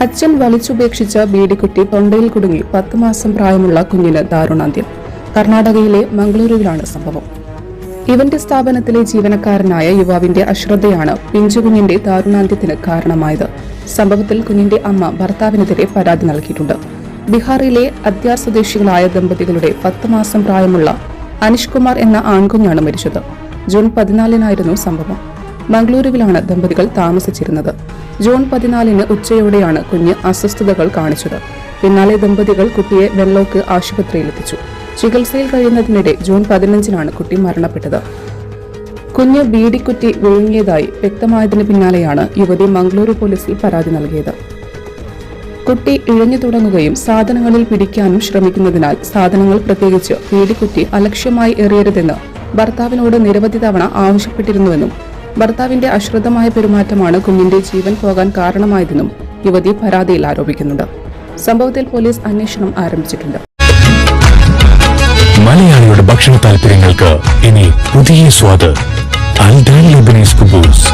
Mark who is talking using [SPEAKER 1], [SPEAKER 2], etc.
[SPEAKER 1] അച്ഛൻ വലിച്ചുപേക്ഷിച്ച ബീഡിക്കുട്ടി തൊണ്ടയിൽ കുടുങ്ങി 10 മാസം പ്രായമുള്ള കുഞ്ഞിന് ദാരുണാന്ത്യം. കർണാടകയിലെ മംഗളൂരുവിലാണ് സംഭവം. ഇവന്റ് സ്ഥാപനത്തിലെ ജീവനക്കാരനായ യുവാവിന്റെ അശ്രദ്ധയാണ് പിഞ്ചുകുഞ്ഞിന്റെ ദാരുണാന്ത്യത്തിന് കാരണമായത്. സംഭവത്തിൽ കുഞ്ഞിന്റെ അമ്മ ഭർത്താവിനെതിരെ പരാതി നൽകിയിട്ടുണ്ട്. ബീഹാറിലെ അദ്യാർ സ്വദേശികളായ ദമ്പതികളുടെ 10 മാസം പ്രായമുള്ള അനിഷ് കുമാർ എന്ന ആൺകുഞ്ഞാണ് മരിച്ചത്. ജൂൺ 14-നായിരുന്നു സംഭവം. മംഗളൂരുവിലാണ് ദമ്പതികൾ താമസിച്ചിരുന്നത്. ജൂൺ 14-ന് ഉച്ചയോടെയാണ് കുഞ്ഞ് അസ്വസ്ഥതകൾ കാണിച്ചത്. പിന്നാലെ ദമ്പതികൾ കുട്ടിയെ വെള്ളോക്ക് ആശുപത്രിയിലെത്തിച്ചു. ചികിത്സയിൽ കഴിയുന്നതിനിടെ ജൂൺ 15-നാണ് കുട്ടി മരണപ്പെട്ടത്. കുഞ്ഞ് ബീഡിക്കുറ്റി വിഴുങ്ങിയതായി വ്യക്തമായതിനു പിന്നാലെയാണ് യുവതി മംഗളൂരു പോലീസിൽ പരാതി നൽകിയത്. കുട്ടി ഇഴഞ്ഞു തുടങ്ങുകയും സാധനങ്ങളിൽ പിടിക്കാനും ശ്രമിക്കുന്നതിനാൽ സാധനങ്ങൾ പ്രത്യേകിച്ച് ബീഡിക്കുറ്റി അലക്ഷ്യമായി എറിയരുതെന്ന് ഭർത്താവിനോട് നിരവധി തവണ ആവശ്യപ്പെട്ടിരുന്നുവെന്നും ഭർത്താവിന്റെ അശ്രദ്ധമായ പെരുമാറ്റമാണ് കുഞ്ഞിന്റെ ജീവൻ പോകാൻ കാരണമായതെന്നും യുവതി പരാതിയിൽ ആരോപിക്കുന്നുണ്ട്. സംഭവത്തിൽ പോലീസ് അന്വേഷണം ആരംഭിച്ചിട്ടുണ്ട്.
[SPEAKER 2] മലയാളിയുടെ ഭക്ഷണ താല്പര്യങ്ങൾക്ക് ഇനി പുതിയ സ്വാദ്. അൽദാൻ ലെബനീസ് കുബൂസ്.